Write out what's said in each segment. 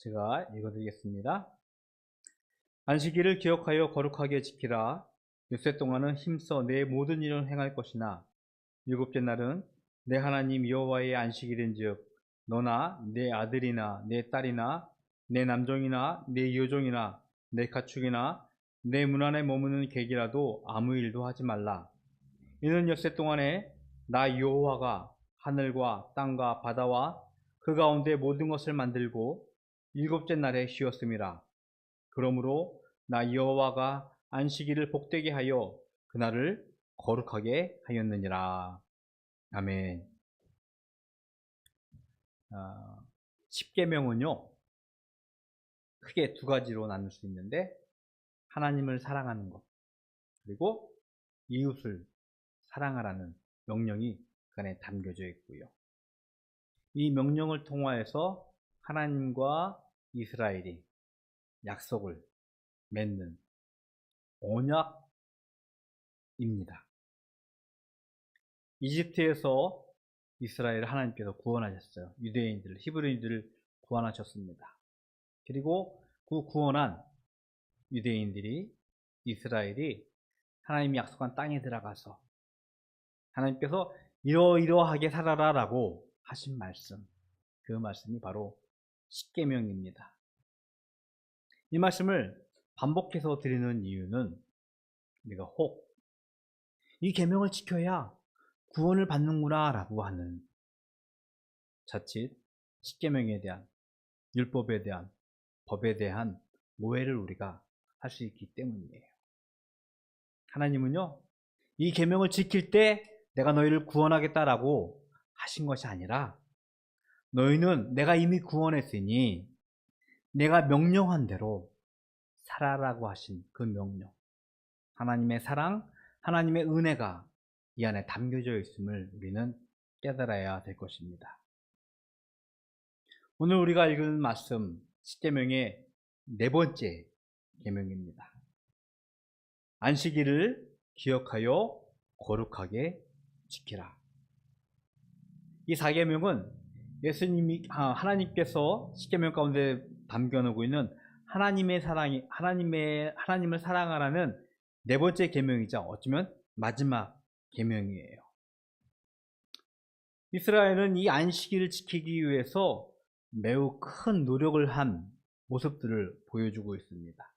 제가 읽어드리겠습니다. 안식일을 기억하여 거룩하게 지키라. 엿새 동안은 힘써 내 모든 일을 행할 것이나 일곱째 날은 내 하나님 여호와의 안식일인즉 너나 내 아들이나 내 딸이나 내 남종이나 내 여종이나 내 가축이나 내 문 안에 머무는 객이라도 아무 일도 하지 말라. 이는 엿새 동안에 나 여호와가 하늘과 땅과 바다와 그 가운데 모든 것을 만들고 일곱째 날에 쉬었음이라. 그러므로 나 여호와가 안식일을 복되게 하여 그날을 거룩하게 하였느니라. 아멘. 십계명은요 크게 두 가지로 나눌 수 있는데, 하나님을 사랑하는 것, 그리고 이웃을 사랑하라는 명령이 그 안에 담겨져 있고요. 이 명령을 통하여서 하나님과 이스라엘이 약속을 맺는 언약입니다. 이집트에서 이스라엘을 하나님께서 구원하셨어요. 유대인들을, 히브리인들을 구원하셨습니다. 그리고 그 구원한 유대인들이, 이스라엘이 하나님이 약속한 땅에 들어가서 하나님께서 이러이러하게 살아라 라고 하신 말씀, 그 말씀이 바로 십계명입니다. 이 말씀을 반복해서 드리는 이유는 우리가 혹 이 계명을 지켜야 구원을 받는구나 라고 하는 자칫 십계명에 대한, 율법에 대한, 법에 대한 오해를 우리가 할 수 있기 때문이에요. 하나님은요 이 계명을 지킬 때 내가 너희를 구원하겠다라고 하신 것이 아니라, 너희는 내가 이미 구원했으니 내가 명령한 대로 살아라고 하신 그 명령, 하나님의 사랑, 하나님의 은혜가 이 안에 담겨져 있음을 우리는 깨달아야 될 것입니다. 오늘 우리가 읽은 말씀 십계명의 네 번째 계명입니다. 안식일을 기억하여 거룩하게 지키라. 이 4계명은 예수님이, 하나님께서 십계명 가운데 담겨놓고 있는 하나님의 사랑이, 하나님을 사랑하라는 네 번째 계명이자 어쩌면 마지막 계명이에요. 이스라엘은 이 안식일을 지키기 위해서 매우 큰 노력을 한 모습들을 보여주고 있습니다.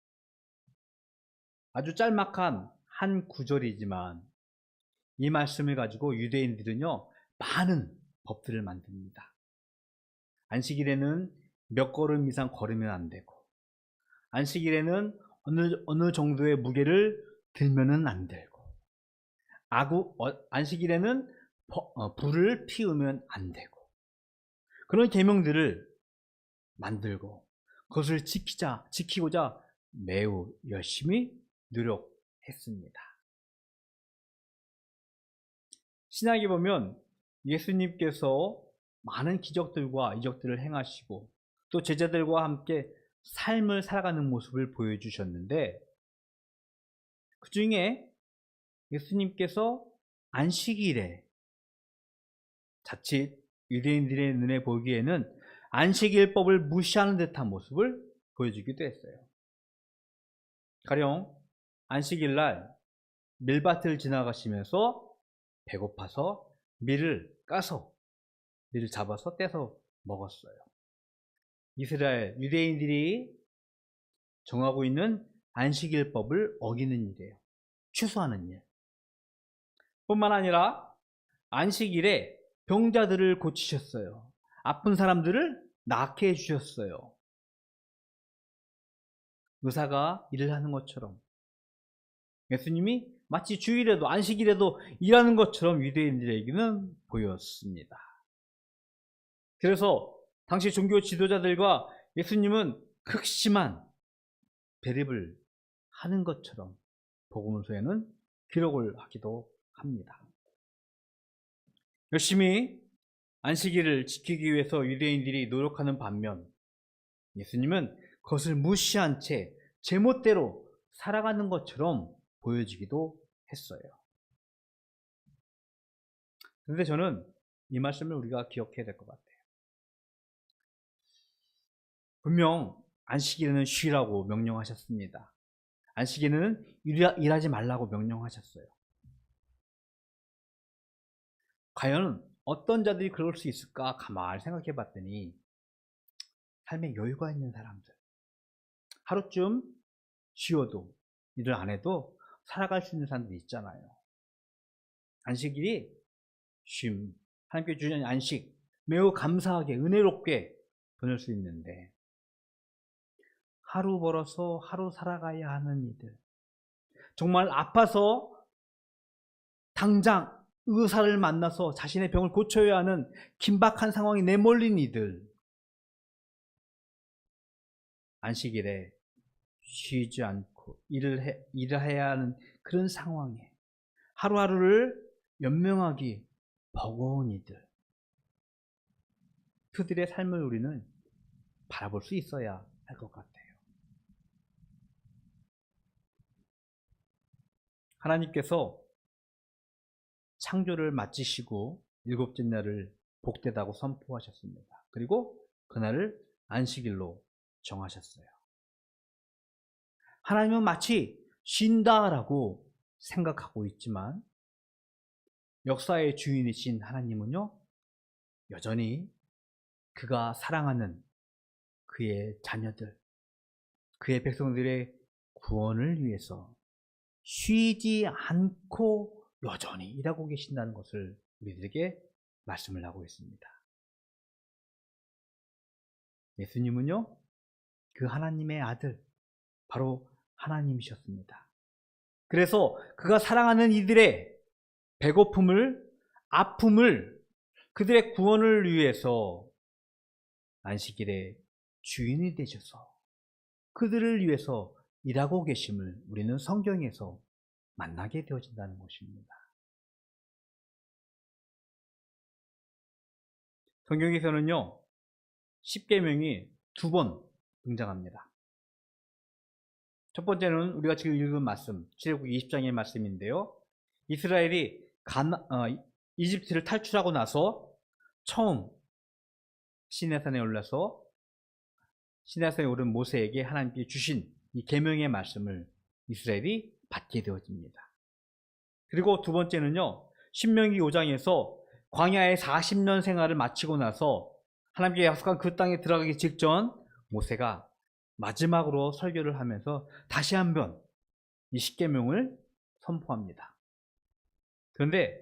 아주 짤막한 한 구절이지만 이 말씀을 가지고 유대인들은요 많은 법들을 만듭니다. 안식일에는 몇 걸음 이상 걸으면 안 되고, 안식일에는 어느 정도의 무게를 들면은 안 되고, 안식일에는 불을 피우면 안 되고, 그런 계명들을 만들고 그것을 지키고자 매우 열심히 노력했습니다. 신약에 보면 예수님께서 많은 기적들과 이적들을 행하시고 또 제자들과 함께 삶을 살아가는 모습을 보여주셨는데, 그 중에 예수님께서 안식일에 자칫 유대인들의 눈에 보기에는 안식일법을 무시하는 듯한 모습을 보여주기도 했어요. 가령 안식일날 밀밭을 지나가시면서 배고파서 밀을 잡아서 떼서 먹었어요. 이스라엘 유대인들이 정하고 있는 안식일법을 어기는 일이에요. 취소하는 일. 뿐만 아니라 안식일에 병자들을 고치셨어요. 아픈 사람들을 낫게 해주셨어요. 의사가 일을 하는 것처럼 예수님이 마치 주일에도, 안식일에도 일하는 것처럼 유대인들에게는 보였습니다. 그래서 당시 종교 지도자들과 예수님은 극심한 대립을 하는 것처럼 복음서에는 기록을 하기도 합니다. 열심히 안식일을 지키기 위해서 유대인들이 노력하는 반면 예수님은 그것을 무시한 채 제멋대로 살아가는 것처럼 보여지기도 했어요. 그런데 저는 이 말씀을 우리가 기억해야 될 것 같아요. 분명 안식일에는 쉬라고 명령하셨습니다. 안식일에는 일하지 말라고 명령하셨어요. 과연 어떤 자들이 그럴 수 있을까 가만히 생각해 봤더니 삶에 여유가 있는 사람들, 하루쯤 쉬어도 일을 안 해도 살아갈 수 있는 사람들이 있잖아요. 안식일이 쉼, 하나님께 주신 안식, 매우 감사하게 은혜롭게 보낼 수 있는데 하루 벌어서 하루 살아가야 하는 이들, 정말 아파서 당장 의사를 만나서 자신의 병을 고쳐야 하는 긴박한 상황이 내몰린 이들, 안식일에 쉬지 않고 일을 해야 하는 그런 상황에 하루하루를 연명하기 버거운 이들, 그들의 삶을 우리는 바라볼 수 있어야 할 것 같아요. 하나님께서 창조를 마치시고 일곱째 날을 복되다고 선포하셨습니다. 그리고 그날을 안식일로 정하셨어요. 하나님은 마치 쉰다라고 생각하고 있지만 역사의 주인이신 하나님은요, 여전히 그가 사랑하는 그의 자녀들, 그의 백성들의 구원을 위해서 쉬지 않고 여전히 일하고 계신다는 것을 우리들에게 말씀을 하고 있습니다. 예수님은요, 그 하나님의 아들, 바로 하나님이셨습니다. 그래서 그가 사랑하는 이들의 배고픔을, 아픔을, 그들의 구원을 위해서 안식일의 주인이 되셔서 그들을 위해서 일하고 계심을 우리는 성경에서 만나게 되어진다는 것입니다. 성경에서는요, 십계명이 2번 등장합니다. 첫 번째는 우리가 지금 읽은 말씀, 출애굽기 20장의 말씀인데요. 이스라엘이 이집트를 탈출하고 나서 처음 시내산에 올라서 시내산에 오른 모세에게 하나님께 주신 이 계명의 말씀을 이스라엘이 받게 되어집니다. 그리고 두 번째는요, 신명기 5장에서 광야의 40년 생활을 마치고 나서 하나님께 약속한 그 땅에 들어가기 직전 모세가 마지막으로 설교를 하면서 다시 한번 이 십계명을 선포합니다. 그런데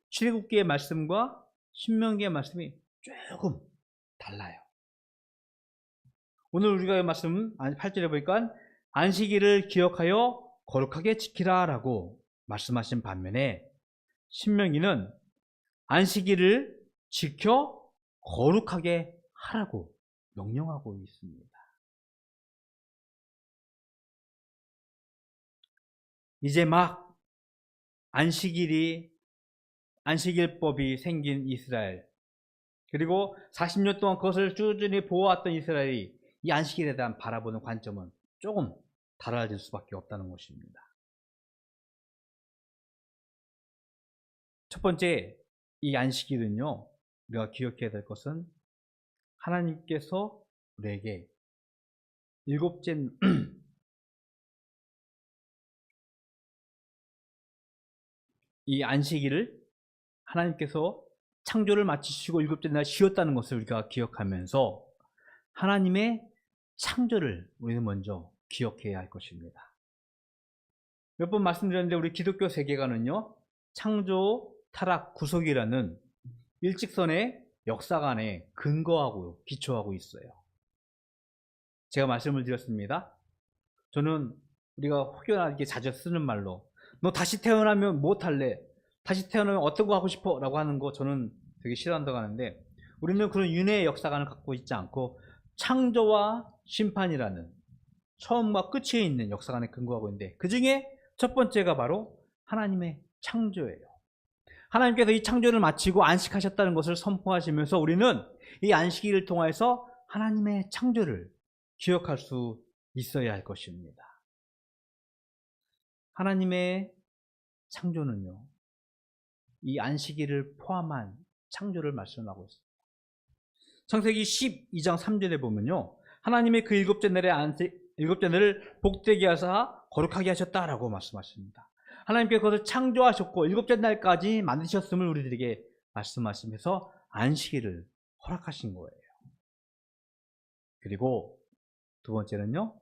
출애굽기의 말씀과 신명기의 말씀이 조금 달라요. 오늘 우리가 이 말씀 8절에 보니까 안식일을 기억하여 거룩하게 지키라 라고 말씀하신 반면에 신명기는 안식일을 지켜 거룩하게 하라고 명령하고 있습니다. 이제 막 안식일법이 생긴 이스라엘, 그리고 40년 동안 그것을 꾸준히 보아왔던 이스라엘이 이 안식일에 대한 바라보는 관점은 조금 달라질 수밖에 없다는 것입니다. 첫 번째, 이 안식일은요, 우리가 기억해야 될 것은 하나님께서 우리에게 이 안식일을 하나님께서 창조를 마치시고 일곱째 날 쉬었다는 것을 우리가 기억하면서 하나님의 창조를 우리는 먼저 기억해야 할 것입니다. 몇 번 말씀드렸는데 우리 기독교 세계관은요, 창조, 타락, 구속이라는 일직선의 역사관에 근거하고 기초하고 있어요. 제가 말씀을 드렸습니다. 저는 우리가 혹여나 자주 쓰는 말로 너 다시 태어나면 뭐 할래? 다시 태어나면 어떤 거 하고 싶어? 라고 하는 거 저는 되게 싫어한다고 하는데, 우리는 그런 윤회의 역사관을 갖고 있지 않고 창조와 심판이라는 처음과 끝에 있는 역사관에 근거하고 있는데, 그 중에 첫 번째가 바로 하나님의 창조예요. 하나님께서 이 창조를 마치고 안식하셨다는 것을 선포하시면서 우리는 이 안식일을 통해서 하나님의 창조를 기억할 수 있어야 할 것입니다. 하나님의 창조는요, 이 안식일을 포함한 창조를 말씀하고 있습니다. 창세기 12장 3절에 보면요, 하나님의 그 일곱째 날을 복되게 하사 거룩하게 하셨다라고 말씀하십니다. 하나님께서 그것을 창조하셨고 일곱째 날까지 만드셨음을 우리들에게 말씀하시면서 안식일을 허락하신 거예요. 그리고 두 번째는요,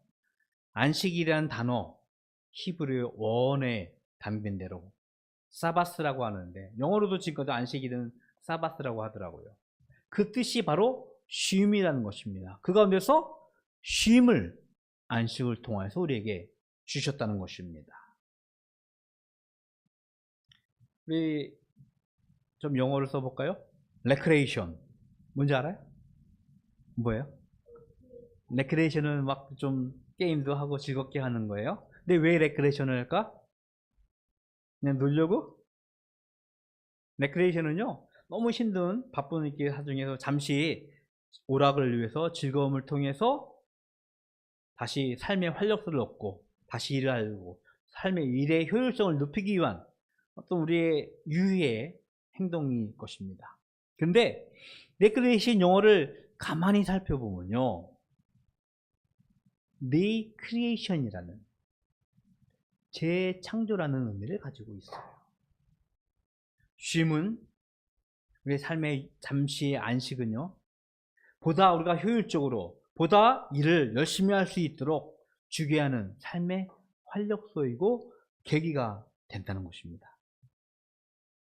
안식일이라는 단어, 히브리 원에 담긴 대로 사바스라고 하는데, 영어로도 지금까지 안식일은 사바스라고 하더라고요. 그 뜻이 바로 쉼이라는 것입니다. 그 가운데서 쉼을 안식을 통해서 우리에게 주셨다는 것입니다. 우리 좀 영어를 써볼까요? 레크레이션 뭔지 알아요? 뭐예요? 레크레이션은 막 좀 게임도 하고 즐겁게 하는 거예요. 근데 왜 레크레이션을 할까? 그냥 놀려고? 레크레이션은요, 너무 힘든 바쁜 이렇게 하중에서 잠시 오락을 위해서 즐거움을 통해서 다시 삶의 활력소를 얻고 다시 일을 하려고 삶의 일의 효율성을 높이기 위한 어떤 우리의 유의의 행동일 것입니다. 근데 레크레이션 영어를 가만히 살펴보면요, recreation이라는 재창조라는 의미를 가지고 있어요. 쉼은 우리의 삶의 잠시의 안식은요, 보다 우리가 효율적으로 보다 일을 열심히 할 수 있도록 주게 하는 삶의 활력소이고 계기가 된다는 것입니다.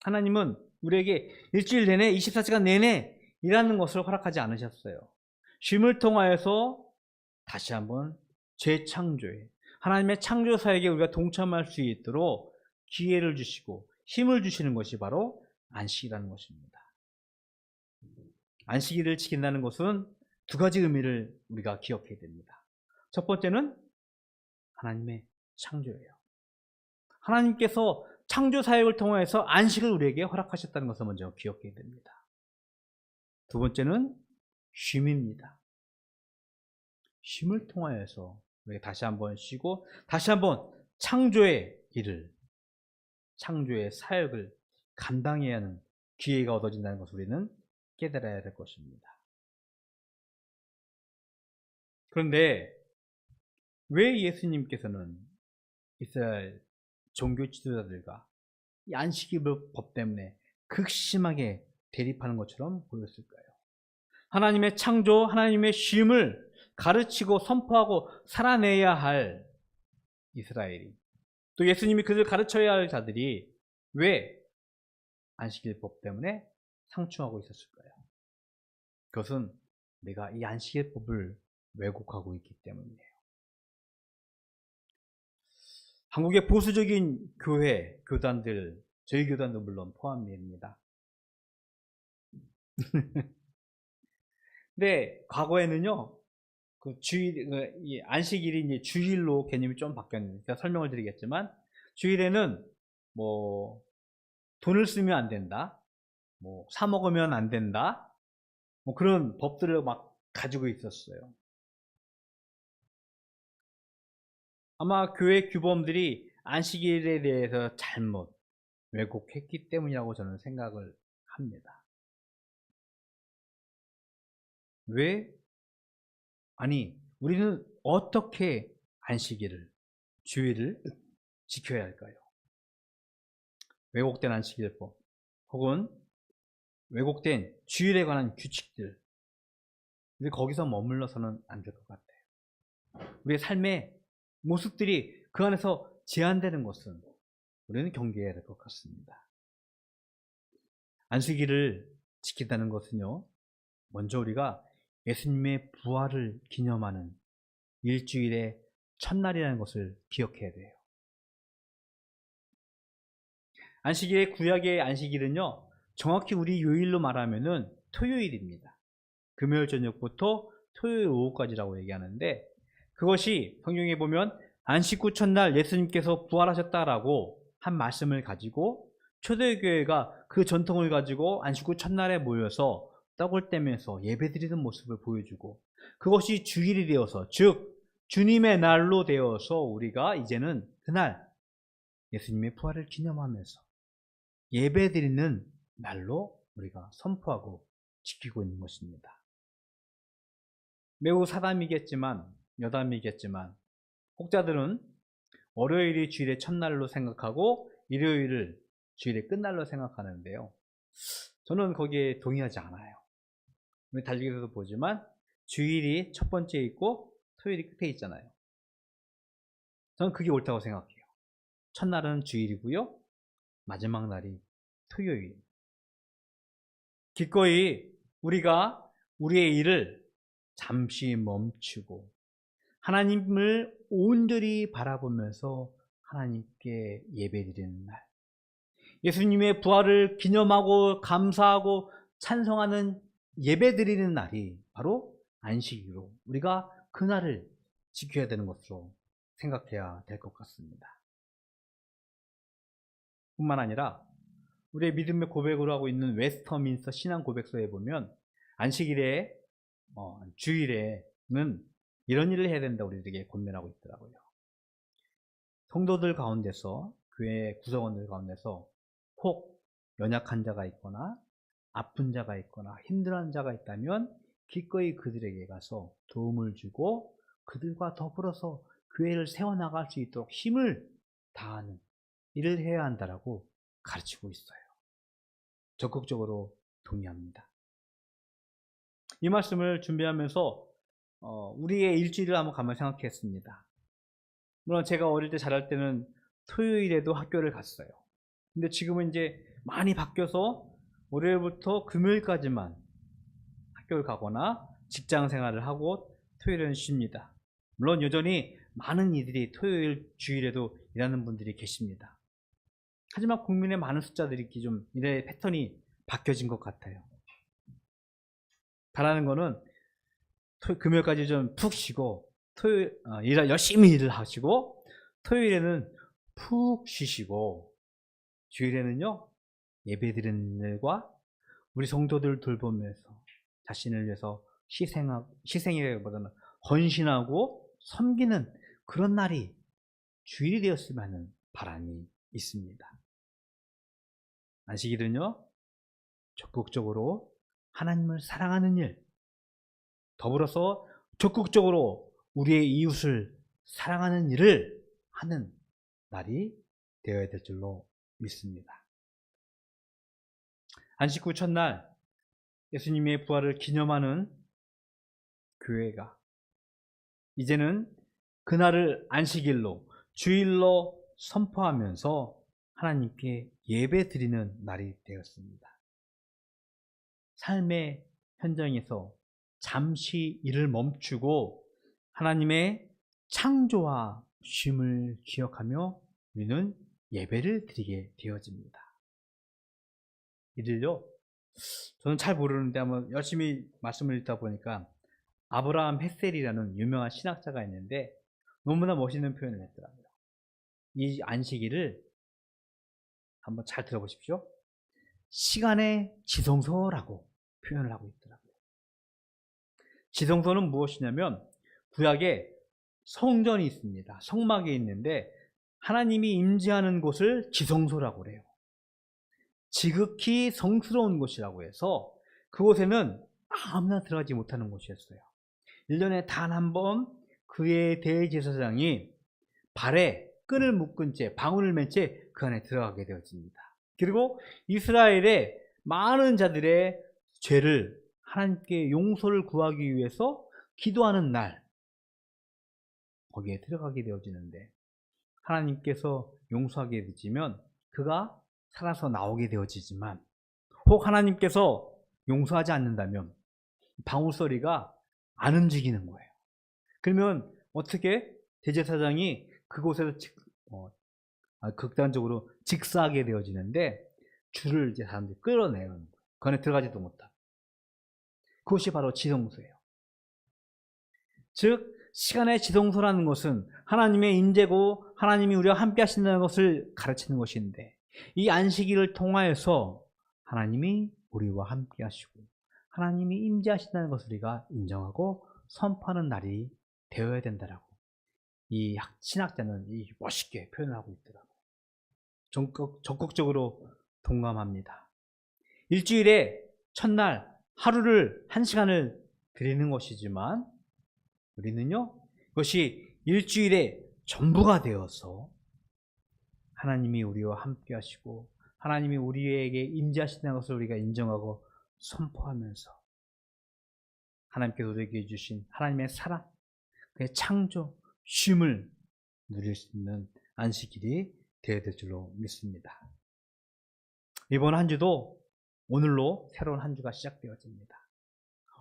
하나님은 우리에게 일주일 내내 24시간 내내 일하는 것을 허락하지 않으셨어요. 쉼을 통하여서 다시 한번 재창조에, 하나님의 창조사에게 우리가 동참할 수 있도록 기회를 주시고 힘을 주시는 것이 바로 안식이라는 것입니다. 안식일을 지킨다는 것은 두 가지 의미를 우리가 기억해야 됩니다. 첫 번째는 하나님의 창조예요. 하나님께서 창조 사역을 통해서 안식을 우리에게 허락하셨다는 것을 먼저 기억해야 됩니다. 두 번째는 쉼입니다. 쉼을 통하여서 우리가 다시 한번 쉬고 다시 한번 창조의 일을, 창조의 사역을 감당해야 하는 기회가 얻어진다는 것을 우리는 깨달아야 될 것입니다. 그런데 왜 예수님께서는 이스라엘 종교 지도자들과 이 안식일법 때문에 극심하게 대립하는 것처럼 보였을까요? 하나님의 창조, 하나님의 쉼을 가르치고 선포하고 살아내야 할 이스라엘이, 또 예수님이 그들을 가르쳐야 할 자들이 왜 안식일법 때문에 상충하고 있었을까요? 그것은 내가 이 안식일법을 왜곡하고 있기 때문이에요. 한국의 보수적인 교회, 교단들, 저희 교단도 물론 포함됩니다. 근데 과거에는요, 이 안식일이 이제 주일로 개념이 좀 바뀌었는데, 제가 설명을 드리겠지만, 주일에는 뭐, 돈을 쓰면 안 된다, 뭐, 사먹으면 안 된다, 뭐 그런 법들을 막 가지고 있었어요. 아마 교회 규범들이 안식일에 대해서 잘못 왜곡했기 때문이라고 저는 생각을 합니다. 왜? 아니, 우리는 어떻게 안식일을, 주일을 지켜야 할까요? 왜곡된 안식일법 혹은 왜곡된 주일에 관한 규칙들, 우리 거기서 머물러서는 안 될 것 같아요. 우리의 삶의 모습들이 그 안에서 제한되는 것은 우리는 경계해야 될 것 같습니다. 안식일을 지킨다는 것은요, 먼저 우리가 예수님의 부활을 기념하는 일주일의 첫날이라는 것을 기억해야 돼요. 안식일의 구약의 안식일은요, 정확히 우리 요일로 말하면은 토요일입니다. 금요일 저녁부터 토요일 오후까지라고 얘기하는데, 그것이 성경에 보면 안식 후 첫날 예수님께서 부활하셨다라고 한 말씀을 가지고 초대교회가 그 전통을 가지고 안식 후 첫날에 모여서 떡을 떼면서 예배드리는 모습을 보여주고, 그것이 주일이 되어서, 즉 주님의 날로 되어서 우리가 이제는 그날 예수님의 부활을 기념하면서 예배드리는 날로 우리가 선포하고 지키고 있는 것입니다. 매우 사담이겠지만, 여담이겠지만, 혹자들은 월요일이 주일의 첫날로 생각하고 일요일을 주일의 끝날로 생각하는데요. 저는 거기에 동의하지 않아요. 우리 달력에서도 보지만 주일이 첫 번째에 있고 토요일이 끝에 있잖아요. 저는 그게 옳다고 생각해요. 첫날은 주일이고요. 마지막 날이 토요일. 기꺼이 우리가 우리의 일을 잠시 멈추고 하나님을 온전히 바라보면서 하나님께 예배드리는 날, 예수님의 부활을 기념하고 감사하고 찬송하는 예배드리는 날이 바로 안식일로 우리가 그날을 지켜야 되는 것으로 생각해야 될 것 같습니다. 뿐만 아니라 우리의 믿음의 고백으로 하고 있는 웨스터민스터 신앙 고백서에 보면 안식일에 주일에는 이런 일을 해야 된다 우리에게 권면하고 있더라고요. 성도들 가운데서, 교회 구성원들 가운데서 혹 연약한 자가 있거나 아픈 자가 있거나 힘들어하는 자가 있다면 기꺼이 그들에게 가서 도움을 주고 그들과 더불어서 교회를 세워나갈 수 있도록 힘을 다하는 일을 해야 한다라고 가르치고 있어요. 적극적으로 동의합니다. 이 말씀을 준비하면서 우리의 일주일을 한번 가만히 생각했습니다. 물론 제가 어릴 때 자랄 때는 토요일에도 학교를 갔어요. 근데 지금은 이제 많이 바뀌어서 월요일부터 금요일까지만 학교를 가거나 직장 생활을 하고 토요일은 쉽니다. 물론 여전히 많은 이들이 토요일 주일에도 일하는 분들이 계십니다. 하지만 국민의 많은 숫자들이 좀 일의 패턴이 바뀌어진 것 같아요. 바라는 거는 금요일까지 좀 푹 쉬고 열심히 일을 하시고 토요일에는 푹 쉬시고 주일에는요 예배드리는 일과 우리 성도들 돌보면서 자신을 위해서 희생이라기보다는 헌신하고 섬기는 그런 날이 주일이 되었으면 하는 바람이 있습니다. 안식일은요 적극적으로 하나님을 사랑하는 일, 더불어서 적극적으로 우리의 이웃을 사랑하는 일을 하는 날이 되어야 될 줄로 믿습니다. 안식 후 첫날 예수님의 부활을 기념하는 교회가 이제는 그날을 안식일로, 주일로 선포하면서 하나님께 예배 드리는 날이 되었습니다. 삶의 현장에서 잠시 일을 멈추고 하나님의 창조와 쉼을 기억하며 우리는 예배를 드리게 되어집니다. 이들요, 저는 잘 모르는데 한번 열심히 말씀을 읽다 보니까 아브라함 헷셀이라는 유명한 신학자가 있는데 너무나 멋있는 표현을 했더라고요. 이 안식일을 한번 잘 들어보십시오. 시간의 지성소라고 표현을 하고 있더라고요. 지성소는 무엇이냐면 구약에 성전이 있습니다. 성막이 있는데 하나님이 임재하는 곳을 지성소라고 그래요. 지극히 성스러운 곳이라고 해서 그곳에는 아무나 들어가지 못하는 곳이었어요. 1년에 단 한 번 그의 대제사장이 발에 끈을 묶은 채, 방울을 맨 채 그 안에 들어가게 되어집니다. 그리고 이스라엘의 많은 자들의 죄를 하나님께 용서를 구하기 위해서 기도하는 날, 거기에 들어가게 되어지는데 하나님께서 용서하게 되지면 그가 살아서 나오게 되어지지만 혹 하나님께서 용서하지 않는다면 방울 소리가 안 움직이는 거예요. 그러면 어떻게 대제사장이 그곳에서 극단적으로 직사하게 되어지는데 줄을 이제 사람들이 끌어내는 거예요. 그 안에 들어가지도 못하고. 그것이 바로 지성소예요. 즉 시간의 지성소라는 것은 하나님의 임재고 하나님이 우리와 함께 하신다는 것을 가르치는 것인데 이 안식일을 통하여서 하나님이 우리와 함께 하시고 하나님이 임재하신다는 것을 우리가 인정하고 선포하는 날이 되어야 된다라고 이 신학자는 멋있게 표현을 하고 있더라고요. 적극적으로 동감합니다. 일주일에 첫날 하루를 1시간을 드리는 것이지만 우리는요, 그것이 일주일의 전부가 되어서 하나님이 우리와 함께 하시고 하나님이 우리에게 임재하신다는 것을 우리가 인정하고 선포하면서 하나님께서 우리에게 주신 하나님의 사랑, 그의 창조, 쉼을 누릴 수 있는 안식일이 되어야 될 줄로 믿습니다. 이번 한 주도 오늘로 새로운 한 주가 시작되어집니다.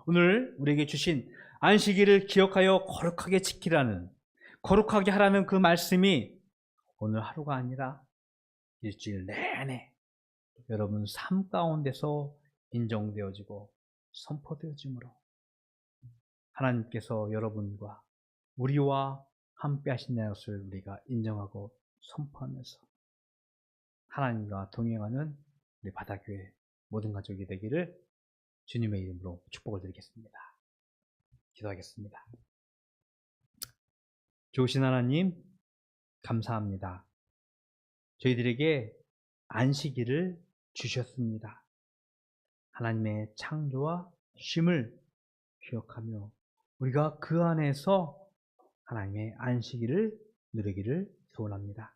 오늘 우리에게 주신 안식일을 기억하여 거룩하게 지키라는, 거룩하게 하라는 그 말씀이 오늘 하루가 아니라 일주일 내내 여러분 삶 가운데서 인정되어지고 선포되어지므로 하나님께서 여러분과 우리와 함께 하신다는 것을 우리가 인정하고 선포하면서 하나님과 동행하는 우리 바다교회 모든 가족이 되기를 주님의 이름으로 축복을 드리겠습니다. 기도하겠습니다. 좋으신 하나님, 감사합니다. 저희들에게 안식일을 주셨습니다. 하나님의 창조와 쉼을 기억하며 우리가 그 안에서 하나님의 안식일을 누리기를 소원합니다.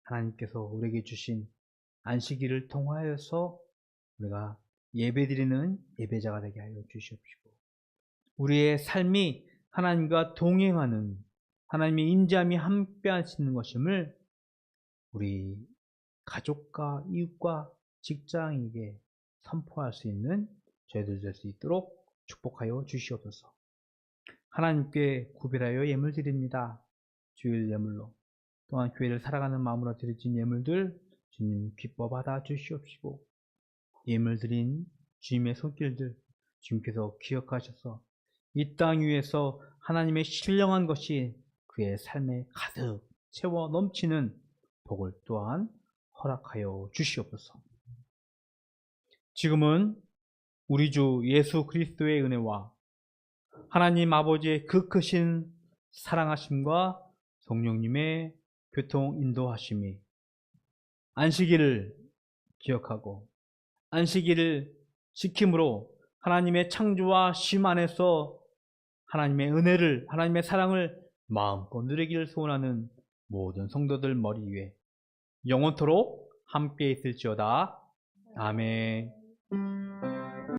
하나님께서 우리에게 주신 안식일을 통하여서 우리가 예배드리는 예배자가 되게 하여 주시옵시고 우리의 삶이 하나님과 동행하는 하나님의 인자함이 함께 하시는 것임을 우리 가족과 이웃과 직장에게 선포할 수 있는 저희들 될 수 있도록 축복하여 주시옵소서. 하나님께 구별하여 예물 드립니다. 주일 예물로 또한 교회를 살아가는 마음으로 드려진 예물들 주님 기뻐 받아 주시옵시고 예물 드린 주님의 손길들 주님께서 기억하셔서 이 땅 위에서 하나님의 신령한 것이 그의 삶에 가득 채워 넘치는 복을 또한 허락하여 주시옵소서. 지금은 우리 주 예수 그리스도의 은혜와 하나님 아버지의 그 크신 사랑하심과 성령님의 교통 인도하심이 안식일을 기억하고 안식일을 지킴으로 하나님의 창조와 쉼 안에서 하나님의 은혜를 하나님의 사랑을 마음껏 누리기를 소원하는 모든 성도들 머리 위에 영원토록 함께 있을지어다. 아멘.